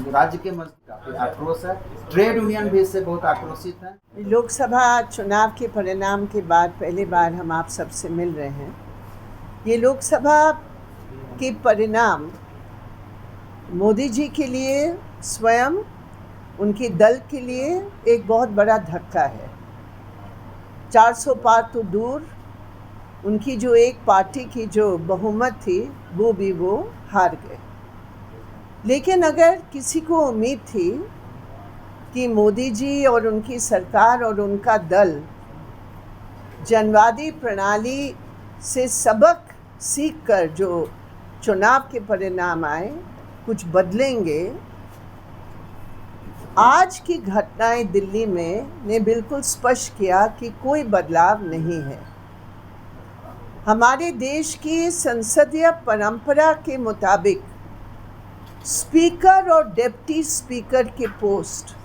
राज्य के काफी आक्रोश है, ट्रेड यूनियन भी इससे बहुत आक्रोशित है। लोकसभा चुनाव के परिणाम के बाद पहली बार हम आप सबसे मिल रहे हैं। ये लोकसभा के परिणाम मोदी जी के लिए, स्वयं उनके दल के लिए एक बहुत बड़ा धक्का है। 400 पार तो दूर, उनकी जो एक पार्टी की जो बहुमत थी वो हार गए। लेकिन अगर किसी को उम्मीद थी कि मोदी जी और उनकी सरकार और उनका दल जनवादी प्रणाली से सबक सीखकर जो चुनाव के परिणाम आए कुछ बदलेंगे, आज की घटनाएं दिल्ली में ने बिल्कुल स्पष्ट किया कि कोई बदलाव नहीं है। हमारे देश की संसदीय परंपरा के मुताबिक स्पीकर और डिप्टी स्पीकर के पोस्ट,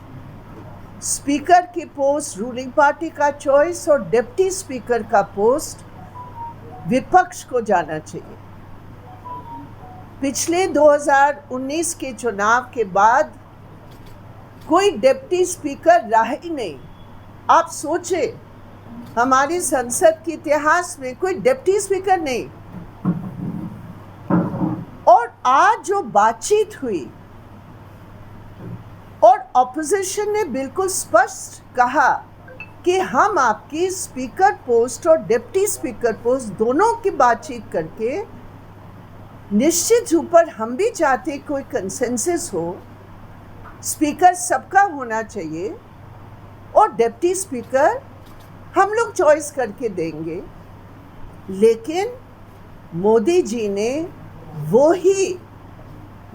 स्पीकर के पोस्ट रूलिंग पार्टी का चॉइस और डिप्टी स्पीकर का पोस्ट विपक्ष को जाना चाहिए। पिछले 2019 के चुनाव के बाद कोई डिप्टी स्पीकर रहा ही नहीं। आप सोचे, हमारी संसद के इतिहास में कोई डिप्टी स्पीकर नहीं। और आज जो बातचीत हुई और ऑपोजिशन ने बिल्कुल स्पष्ट कहा कि हम आपकी स्पीकर पोस्ट और डिप्टी स्पीकर पोस्ट दोनों की बातचीत करके निश्चित ऊपर हम भी चाहते कोई कंसेंसस हो, स्पीकर सबका होना चाहिए और डिप्टी स्पीकर हम लोग चॉइस करके देंगे। लेकिन मोदी जी ने वो ही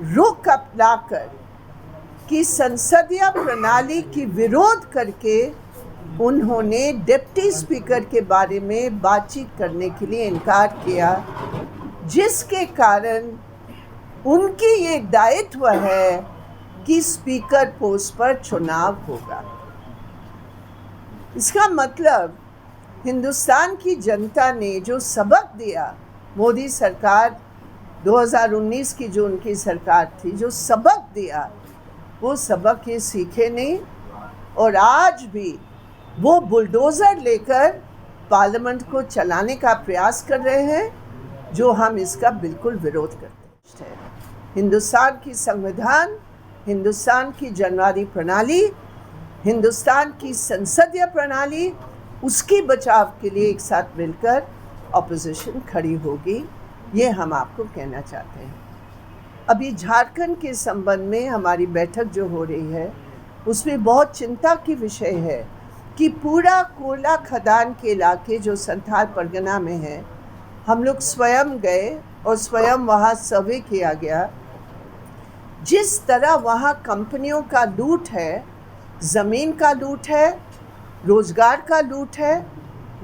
रुख अपनाकर कि संसदीय प्रणाली की विरोध करके उन्होंने डिप्टी स्पीकर के बारे में बातचीत करने के लिए इनकार किया, जिसके कारण उनकी ये दायित्व है कि स्पीकर पोस्ट पर चुनाव होगा। इसका मतलब हिंदुस्तान की जनता ने जो सबक दिया, मोदी सरकार 2019 की जो उनकी सरकार थी, जो सबक दिया वो सबक ये सीखे नहीं और आज भी वो बुलडोज़र लेकर पार्लियामेंट को चलाने का प्रयास कर रहे हैं, जो हम इसका बिल्कुल विरोध करते हैं। हिंदुस्तान की संविधान, हिंदुस्तान की जनवादी प्रणाली, हिंदुस्तान की संसदीय प्रणाली, उसके बचाव के लिए एक साथ मिलकर ऑपोजिशन खड़ी होगी, ये हम आपको कहना चाहते हैं। अभी झारखंड के संबंध में हमारी बैठक जो हो रही है उसमें बहुत चिंता की विषय है कि पूरा कोयला खदान के इलाके जो संथाल परगना में है, हम लोग स्वयं गए और स्वयं वहाँ सर्वे किया गया। जिस तरह वहाँ कंपनियों का लूट है, ज़मीन का लूट है, रोज़गार का लूट है,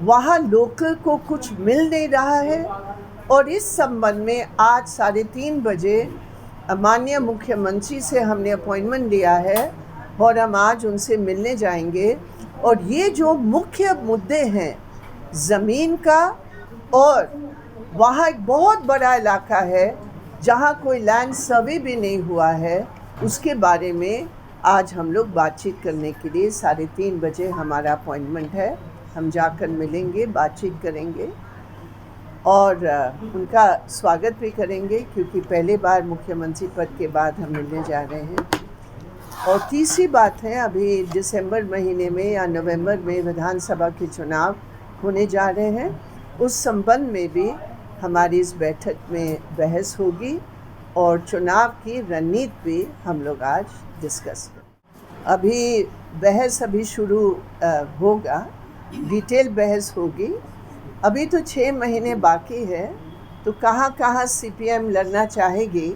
वहाँ लोकल को कुछ मिल नहीं रहा है। और इस संबंध में आज 3:30 बजे माननीय मुख्यमंत्री से हमने अपॉइंटमेंट लिया है और हम आज उनसे मिलने जाएंगे। और ये जो मुख्य मुद्दे हैं ज़मीन का, और वहाँ एक बहुत बड़ा इलाका है जहाँ कोई लैंड सर्वे भी नहीं हुआ है, उसके बारे में आज हम लोग बातचीत करने के लिए 3:30 बजे हमारा अपॉइंटमेंट है। हम जाकर मिलेंगे, बातचीत करेंगे और उनका स्वागत भी करेंगे, क्योंकि पहली बार मुख्यमंत्री पद के बाद हम मिलने जा रहे हैं। और तीसरी बात है, अभी दिसंबर महीने में या नवंबर में विधानसभा के चुनाव होने जा रहे हैं। उस संबंध में भी हमारी इस बैठक में बहस होगी और चुनाव की रणनीति भी हम लोग आज डिस्कस करें। अभी बहस शुरू होगा, डिटेल बहस होगी। अभी तो 6 महीने बाकी है, तो कहाँ कहाँ CPM लड़ना चाहेगी,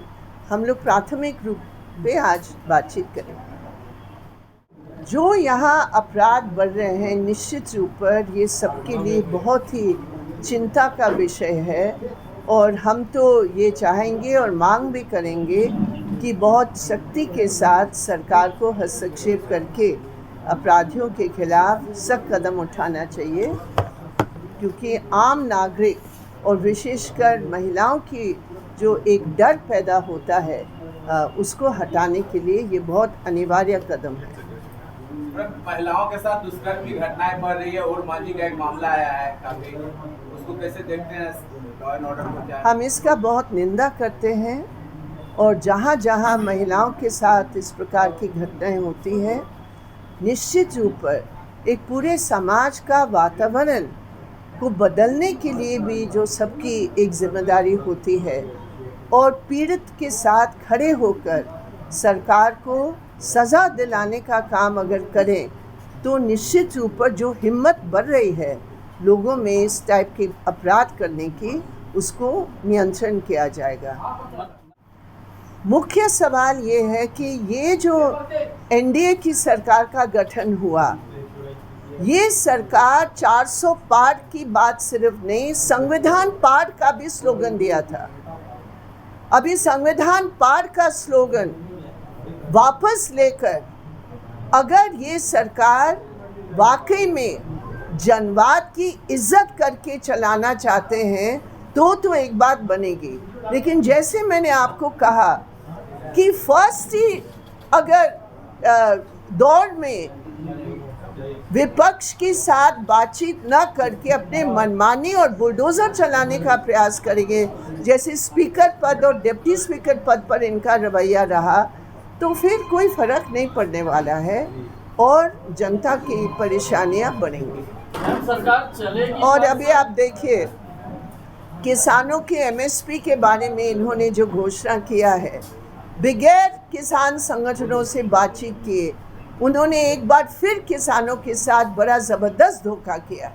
हम लोग प्राथमिक रूप पे आज बातचीत करेंगे। जो यहाँ अपराध बढ़ रहे हैं, निश्चित रूप पर ये सबके लिए बहुत ही चिंता का विषय है और हम तो ये चाहेंगे और मांग भी करेंगे कि बहुत सख्ती के साथ सरकार को हस्तक्षेप करके अपराधियों के खिलाफ सख्त कदम उठाना चाहिए, क्योंकि आम नागरिक और विशेषकर महिलाओं की जो एक डर पैदा होता है उसको हटाने के लिए ये बहुत अनिवार्य कदम है। महिलाओं के साथ दुष्कर्म की घटनाएं बढ़ रही है और मांझी का एक मामला आया है काफी, उसको कैसे देखते हैं? लॉ एंड ऑर्डर को क्या? हम इसका बहुत निंदा करते हैं और जहाँ जहाँ महिलाओं के साथ इस प्रकार की घटनाएं होती हैं, निश्चित रूप पर एक पूरे समाज का वातावरण को बदलने के लिए भी जो सबकी एक जिम्मेदारी होती है और पीड़ित के साथ खड़े होकर सरकार को सज़ा दिलाने का काम अगर करें तो निश्चित रूप पर जो हिम्मत बढ़ रही है लोगों में इस टाइप के अपराध करने की, उसको नियंत्रण किया जाएगा। मुख्य सवाल ये है कि ये जो एनडीए की सरकार का गठन हुआ, ये सरकार 400 पार की बात सिर्फ नहीं, संविधान पार का भी स्लोगन दिया था। अभी संविधान पार का स्लोगन वापस लेकर अगर ये सरकार वाकई में जनवाद की इज्जत करके चलाना चाहते हैं तो एक बात बनेगी। लेकिन जैसे मैंने आपको कहा कि फर्स्ट ही अगर दौर में विपक्ष के साथ बातचीत न करके अपने मनमानी और बुलडोज़र चलाने का प्रयास करेंगे, जैसे स्पीकर पद और डिप्टी स्पीकर पद पर इनका रवैया रहा, तो फिर कोई फर्क नहीं पड़ने वाला है और जनता की परेशानियां बढ़ेंगी। सरकार चलेगी। और अभी आप देखिए, किसानों के एमएसपी के बारे में इन्होंने जो घोषणा किया है, बगैर किसान संगठनों से बातचीत किए उन्होंने एक बार फिर किसानों के साथ बड़ा ज़बरदस्त धोखा किया है।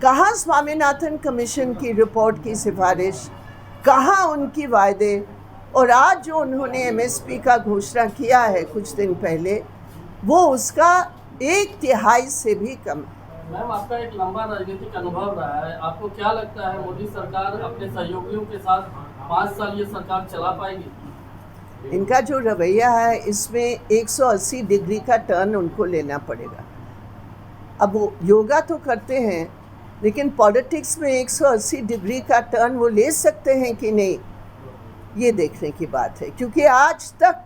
कहाँ स्वामीनाथन कमीशन की रिपोर्ट की सिफारिश, कहाँ उनकी वायदे, और आज जो उन्होंने एमएसपी का घोषणा किया है कुछ दिन पहले, वो उसका 1/3 से भी कम है। मैम, आपका एक लंबा राजनीतिक अनुभव रहा है, आपको क्या लगता है मोदी सरकार अपने सहयोगियों के साथ 5 साल ये सरकार चला पाएगी? इनका जो रवैया है इसमें 180 डिग्री का टर्न उनको लेना पड़ेगा। अब वो योगा तो करते हैं, लेकिन पॉलिटिक्स में 180 डिग्री का टर्न वो ले सकते हैं कि नहीं, ये देखने की बात है। क्योंकि आज तक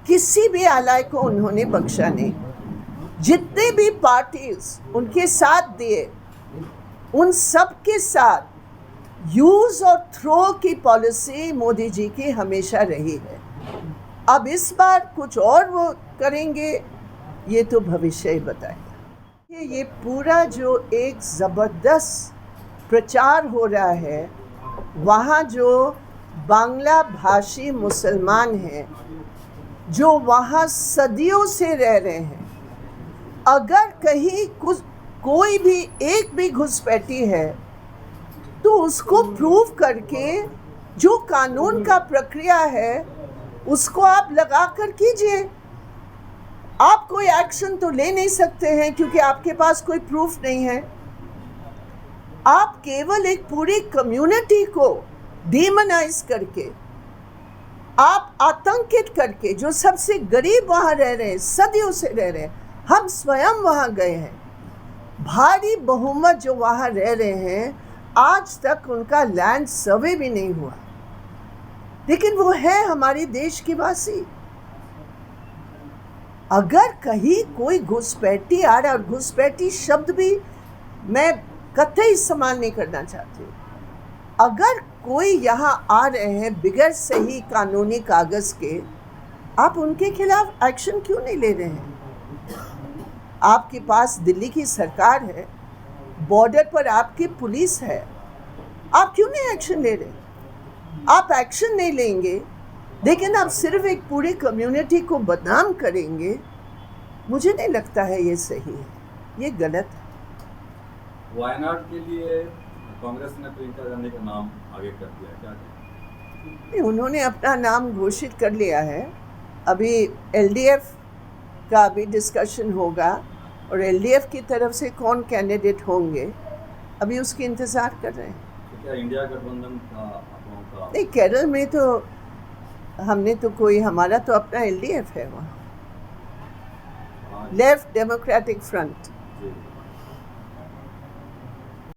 किसी भी आलय को उन्होंने बख्शा नहीं। जितने भी पार्टीज उनके साथ दिए, उन सब के साथ यूज़ और थ्रो की पॉलिसी मोदी जी की हमेशा रही है। अब इस बार कुछ और वो करेंगे, ये तो भविष्य ही बताएगा। ये पूरा जो एक ज़बरदस्त प्रचार हो रहा है, वहाँ जो बांग्ला भाषी मुसलमान हैं जो वहाँ सदियों से रह रहे हैं, अगर कहीं कुछ कोई भी एक भी घुसपैठी है तो उसको प्रूव करके जो कानून का प्रक्रिया है उसको आप लगा कर कीजिए। आप कोई एक्शन तो ले नहीं सकते हैं क्योंकि आपके पास कोई प्रूफ नहीं है। आप केवल एक पूरी कम्युनिटी को डीमोनाइज करके, आप आतंकित करके, जो सबसे गरीब वहाँ रह रहे हैं, सदियों से रह रहे हैं, हम स्वयं वहाँ गए हैं, भारी बहुमत जो वहाँ रह रहे हैं, आज तक उनका लैंड सर्वे भी नहीं हुआ, लेकिन वो है हमारे देश के वासी। अगर कहीं कोई घुसपैठी आ रहा है, और घुसपैठी शब्द भी मैं कतई इस्तेमाल नहीं करना चाहती हूँ, अगर कोई यहाँ आ रहे हैं बिगैर सही कानूनी कागज़ के, आप उनके खिलाफ एक्शन क्यों नहीं ले रहे हैं? आपके पास दिल्ली की सरकार है, बॉर्डर पर आपकी पुलिस है, आप क्यों नहीं एक्शन ले रहे? आप एक्शन नहीं लेंगे, लेकिन आप सिर्फ एक पूरी कम्युनिटी को बदनाम करेंगे। मुझे नहीं लगता है ये सही है, ये गलत है। वायनाड के लिए कांग्रेस ने प्रियंका गांधी का नाम आगे कर दिया, क्या नहीं, उन्होंने अपना नाम घोषित कर लिया है। अभी एलडीएफ का अभी डिस्कशन होगा और एलडीएफ की तरफ से कौन कैंडिडेट होंगे, अभी उसकी इंतज़ार कर रहे हैं। तो क्या इंडिया गठबंधन का नहीं, केरल में तो हमने तो कोई, हमारा तो अपना एलडीएफ है वहाँ, लेफ्ट डेमोक्रेटिक फ्रंट।